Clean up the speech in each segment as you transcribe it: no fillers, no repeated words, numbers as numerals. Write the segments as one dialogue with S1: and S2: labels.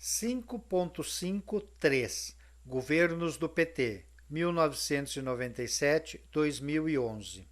S1: 5.53 Governos do PT 1997-2011.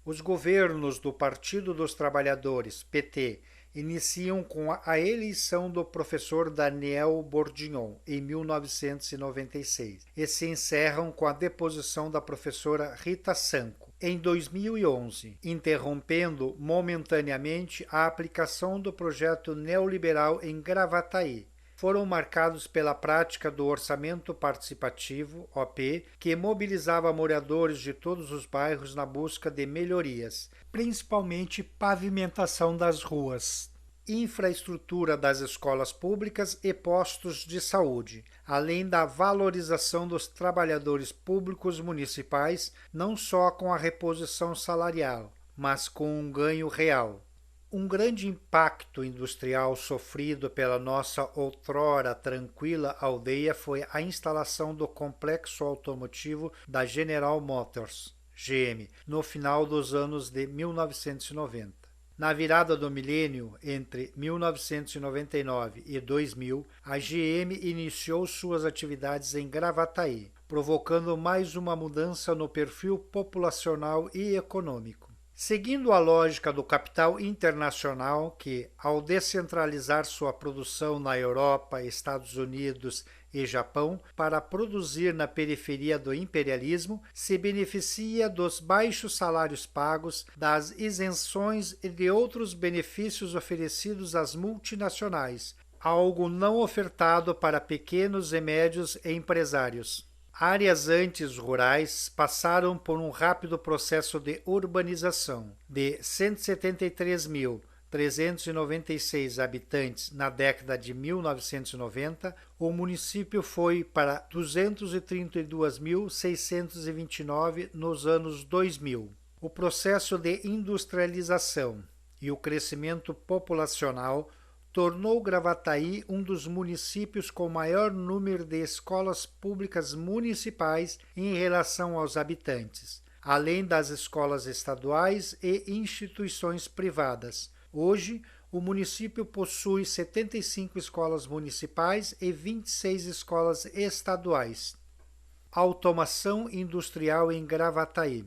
S1: Os governos do Partido dos Trabalhadores, PT, iniciam com a eleição do professor Daniel Bourdignon, em 1996, e se encerram com a deposição da professora Rita Sanco, em 2011, interrompendo momentaneamente a aplicação do projeto neoliberal em Gravataí. Foram marcados pela prática do orçamento participativo, OP, que mobilizava moradores de todos os bairros na busca de melhorias, principalmente pavimentação das ruas, infraestrutura das escolas públicas e postos de saúde, além da valorização dos trabalhadores públicos municipais, não só com a reposição salarial, mas com um ganho real. Um grande impacto industrial sofrido pela nossa outrora tranquila aldeia foi a instalação do complexo automotivo da General Motors, GM, no final dos anos de 1990. Na virada do milênio, entre 1999 e 2000, a GM iniciou suas atividades em Gravataí, provocando mais uma mudança no perfil populacional e econômico. Seguindo a lógica do capital internacional que, ao descentralizar sua produção na Europa, Estados Unidos e Japão para produzir na periferia do imperialismo, se beneficia dos baixos salários pagos, das isenções e de outros benefícios oferecidos às multinacionais, algo não ofertado para pequenos e médios empresários. Áreas antes rurais passaram por um rápido processo de urbanização. De 173.396 habitantes na década de 1990, o município foi para 232.629 nos anos 2000. O processo de industrialização e o crescimento populacional tornou Gravataí um dos municípios com maior número de escolas públicas municipais em relação aos habitantes, além das escolas estaduais e instituições privadas. Hoje, o município possui 75 escolas municipais e 26 escolas estaduais. Automação industrial em Gravataí.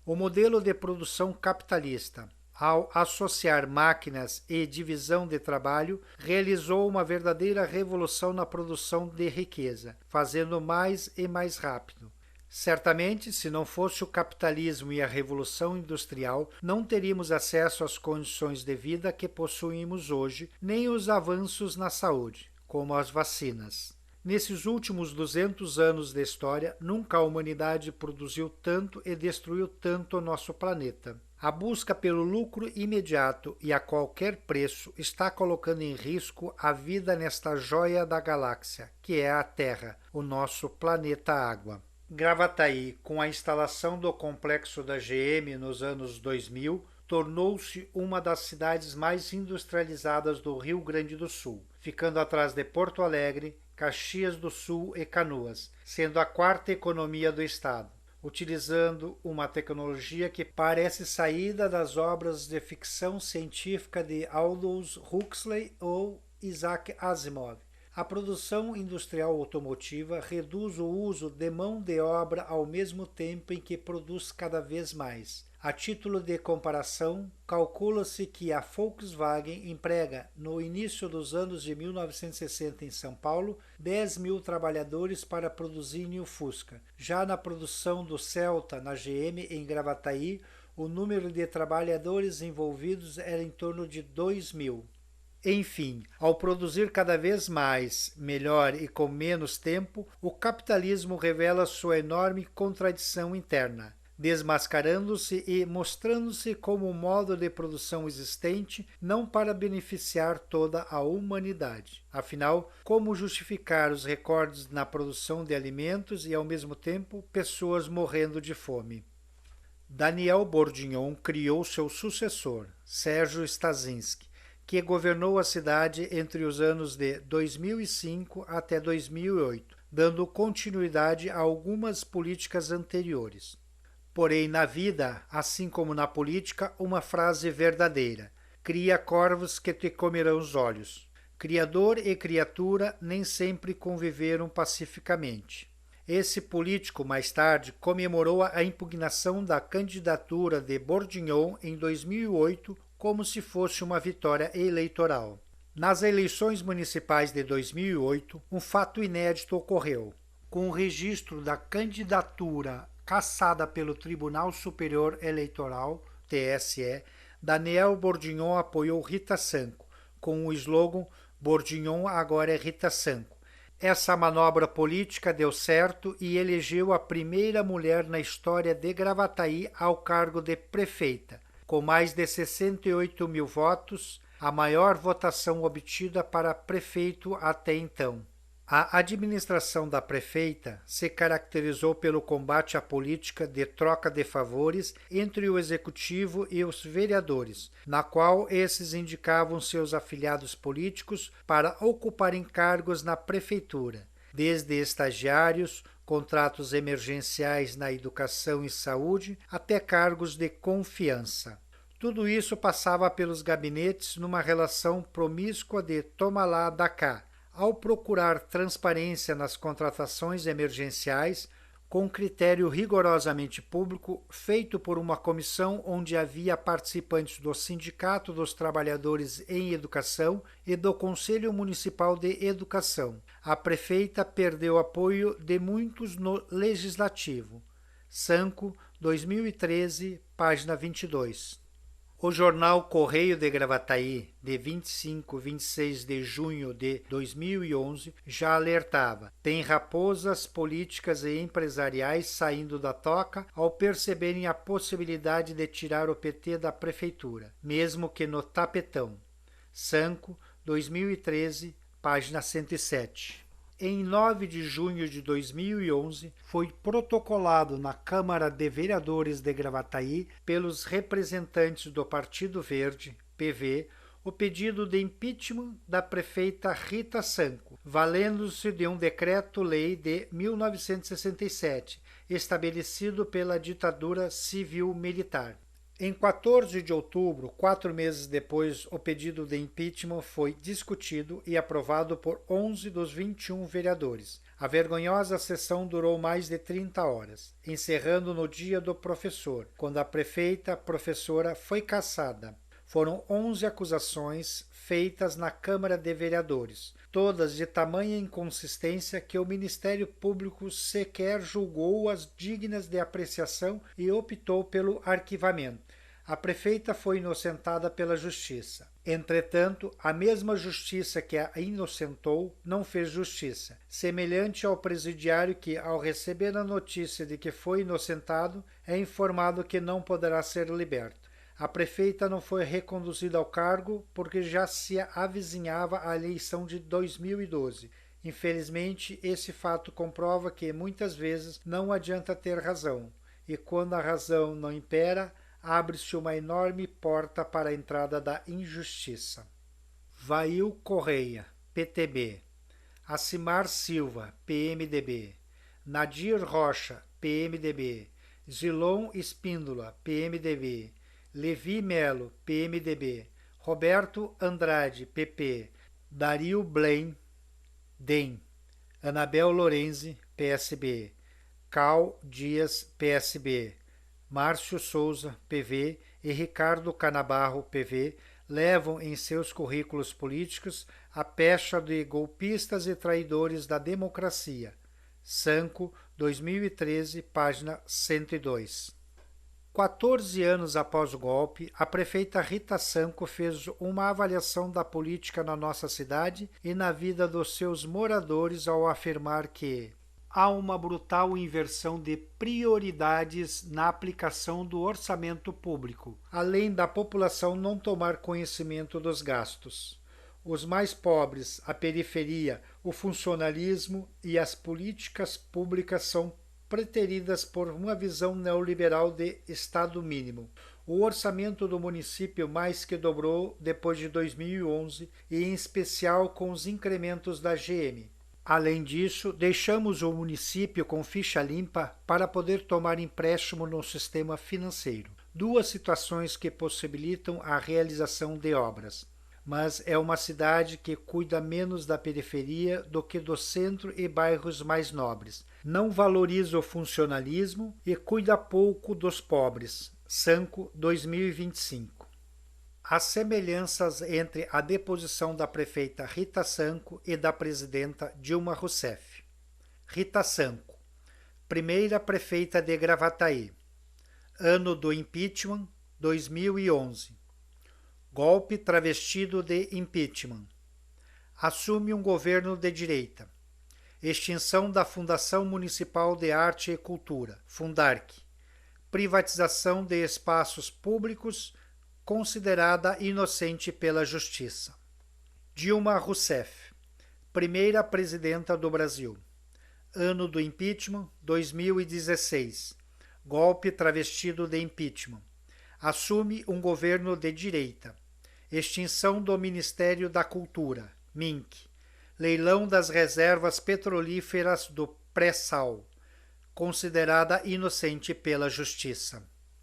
S1: O modelo de produção capitalista, ao associar máquinas e divisão de trabalho, realizou uma verdadeira revolução na produção de riqueza, fazendo mais e mais rápido. Certamente, se não fosse o capitalismo e a revolução industrial, não teríamos acesso às condições de vida que possuímos hoje, nem os avanços na saúde, como as vacinas. Nesses últimos 200 anos de história, nunca a humanidade produziu tanto e destruiu tanto o nosso planeta. A busca pelo lucro imediato e a qualquer preço está colocando em risco a vida nesta joia da galáxia, que é a Terra, o nosso planeta Água. Gravataí, com a instalação do complexo da GM nos anos 2000, tornou-se uma das cidades mais industrializadas do Rio Grande do Sul, ficando atrás de Porto Alegre, Caxias do Sul e Canoas, sendo a quarta economia do estado, utilizando uma tecnologia que parece saída das obras de ficção científica de Aldous Huxley ou Isaac Asimov. A produção industrial automotiva reduz o uso de mão de obra ao mesmo tempo em que produz cada vez mais. A título de comparação, calcula-se que a Volkswagen emprega, no início dos anos de 1960 em São Paulo, 10 mil trabalhadores para produzirem o Fusca. Já na produção do Celta, na GM, em Gravataí, o número de trabalhadores envolvidos era em torno de 2 mil. Enfim, ao produzir cada vez mais, melhor e com menos tempo, o capitalismo revela sua enorme contradição interna, desmascarando-se e mostrando-se como um modo de produção existente não para beneficiar toda a humanidade. Afinal, como justificar os recordes na produção de alimentos e, ao mesmo tempo, pessoas morrendo de fome? Daniel Bourdignon criou seu sucessor, Sérgio Stasinski, que governou a cidade entre os anos de 2005 até 2008, dando continuidade a algumas políticas anteriores. Porém, na vida, assim como na política, uma frase verdadeira: cria corvos que te comerão os olhos. Criador e criatura nem sempre conviveram pacificamente. Esse político, mais tarde, comemorou a impugnação da candidatura de Bourguignon em 2008 como se fosse uma vitória eleitoral. Nas eleições municipais de 2008, um fato inédito ocorreu. Com o registro da candidatura cassada pelo Tribunal Superior Eleitoral, TSE, Daniel Bourguignon apoiou Rita Sanco, com o slogan "Bourguignon agora é Rita Sanco". Essa manobra política deu certo e elegeu a primeira mulher na história de Gravataí ao cargo de prefeita, com mais de 68 mil votos, a maior votação obtida para prefeito até então. A administração da prefeita se caracterizou pelo combate à política de troca de favores entre o executivo e os vereadores, na qual esses indicavam seus afiliados políticos para ocuparem cargos na prefeitura, desde estagiários, contratos emergenciais na educação e saúde, até cargos de confiança. Tudo isso passava pelos gabinetes numa relação promíscua de toma lá da cá, ao procurar transparência nas contratações emergenciais, com critério rigorosamente público, feito por uma comissão onde havia participantes do Sindicato dos Trabalhadores em Educação e do Conselho Municipal de Educação. A prefeita perdeu apoio de muitos no Legislativo. Sanco, 2013, página 22. O jornal Correio de Gravataí, de 25 e 26 de junho de 2011, já alertava: tem raposas políticas e empresariais saindo da toca ao perceberem a possibilidade de tirar o PT da prefeitura, mesmo que no tapetão. Sanco, 2013, página 107. Em 9 de junho de 2011, foi protocolado na Câmara de Vereadores de Gravataí, pelos representantes do Partido Verde, PV, o pedido de impeachment da prefeita Rita Sanco, valendo-se de um decreto-lei de 1967, estabelecido pela ditadura civil-militar. Em 14 de outubro, 4 meses depois, o pedido de impeachment foi discutido e aprovado por 11 dos 21 vereadores. A vergonhosa sessão durou mais de 30 horas, encerrando no dia do professor, quando a prefeita professora foi cassada. Foram 11 acusações feitas na Câmara de Vereadores, todas de tamanha inconsistência que o Ministério Público sequer julgou-as dignas de apreciação e optou pelo arquivamento. A prefeita foi inocentada pela Justiça. Entretanto, a mesma Justiça que a inocentou não fez justiça, semelhante ao presidiário que, ao receber a notícia de que foi inocentado, é informado que não poderá ser liberto. A prefeita não foi reconduzida ao cargo porque já se avizinhava a eleição de 2012. Infelizmente, esse fato comprova que muitas vezes não adianta ter razão, e quando a razão não impera, abre-se uma enorme porta para a entrada da injustiça. Vail Correia, PTB. Acimar Silva, PMDB. Nadir Rocha, PMDB. Zilon Espíndola, PMDB. Levi Melo, PMDB, Roberto Andrade, PP, Dario Blaine, DEM, Anabel Lorenzi, PSB, Cal Dias, PSB, Márcio Souza, PV e Ricardo Canabarro, PV, levam em seus currículos políticos a pecha de golpistas e traidores da democracia. Sanco, 2013, página 102. 14 anos após o golpe, a prefeita Rita Sanco fez uma avaliação da política na nossa cidade e na vida dos seus moradores ao afirmar que há uma brutal inversão de prioridades na aplicação do orçamento público, além da população não tomar conhecimento dos gastos. Os mais pobres, a periferia, o funcionalismo e as políticas públicas são preteridas por uma visão neoliberal de Estado mínimo. O orçamento do município mais que dobrou depois de 2011 e em especial com os incrementos da GM. Além disso, deixamos o município com ficha limpa para poder tomar empréstimo no sistema financeiro. Duas situações que possibilitam a realização de obras. mas é uma cidade que cuida menos da periferia do que do centro e bairros mais nobres. Não valoriza o funcionalismo e cuida pouco dos pobres. Sanco 2025. As semelhanças entre a deposição da prefeita Rita Sanco e da presidenta Dilma Rousseff. Rita Sanco, primeira prefeita de Gravataí. Ano do impeachment, 2011. Golpe travestido de impeachment. Assume um governo de direita. Extinção da Fundação Municipal de Arte e Cultura, Fundarc. Privatização de espaços públicos, considerada inocente pela Justiça. Dilma Rousseff, primeira presidenta do Brasil. Ano do impeachment, 2016. Golpe travestido de impeachment. Assume um governo de direita. Extinção do Ministério da Cultura, MINC. Leilão das reservas petrolíferas do pré-sal, considerada inocente pela Justiça.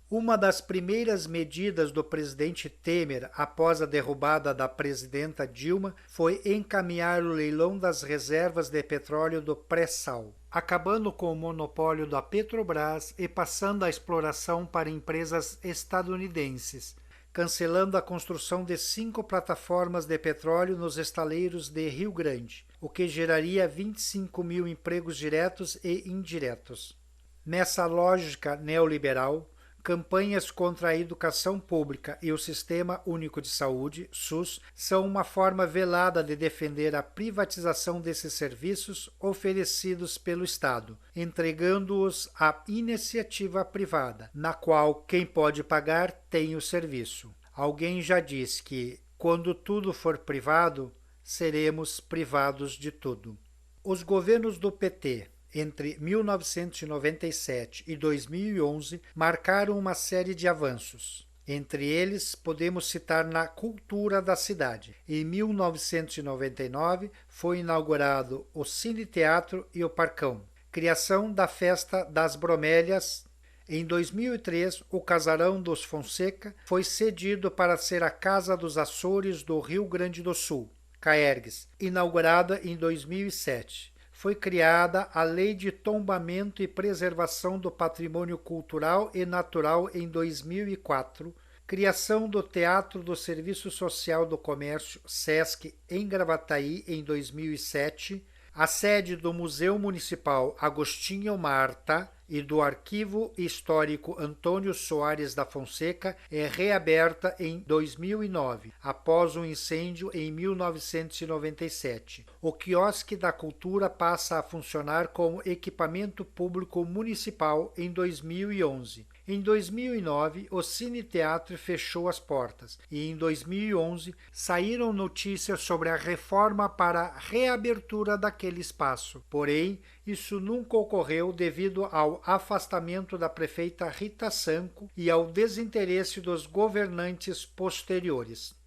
S1: Uma das primeiras medidas do presidente Temer após a derrubada da presidenta Dilma foi encaminhar o leilão das reservas de petróleo do pré-sal, acabando com o monopólio da Petrobras e passando a exploração para empresas estadunidenses, cancelando a construção de 5 plataformas de petróleo nos estaleiros de Rio Grande, o que geraria 25 mil empregos diretos e indiretos. Nessa lógica neoliberal, campanhas contra a educação pública e o Sistema Único de Saúde, SUS, são uma forma velada de defender a privatização desses serviços oferecidos pelo Estado, entregando-os à iniciativa privada, na qual quem pode pagar tem o serviço. Alguém já disse que, quando tudo for privado, seremos privados de tudo. Os governos do PT, entre 1997 e 2011, marcaram uma série de avanços. Entre eles, podemos citar na cultura da cidade. Em 1999, foi inaugurado o Cine Teatro e o Parcão. Criação da Festa das Bromélias. Em 2003, o Casarão dos Fonseca foi cedido para ser a Casa dos Açores do Rio Grande do Sul, Caergues, inaugurada em 2007. Foi criada a Lei de Tombamento e Preservação do Patrimônio Cultural e Natural em 2004, criação do Teatro do Serviço Social do Comércio, SESC, em Gravataí em 2007, a sede do Museu Municipal Agostinho Marta e do Arquivo Histórico Antônio Soares da Fonseca é reaberta em 2009, após um incêndio em 1997. O Quiosque da Cultura passa a funcionar como equipamento público municipal em 2011. Em 2009, o Cine Teatro fechou as portas e em 2011 saíram notícias sobre a reforma para a reabertura daquele espaço. Porém, isso nunca ocorreu devido ao afastamento da prefeita Rita Sanco e ao desinteresse dos governantes posteriores.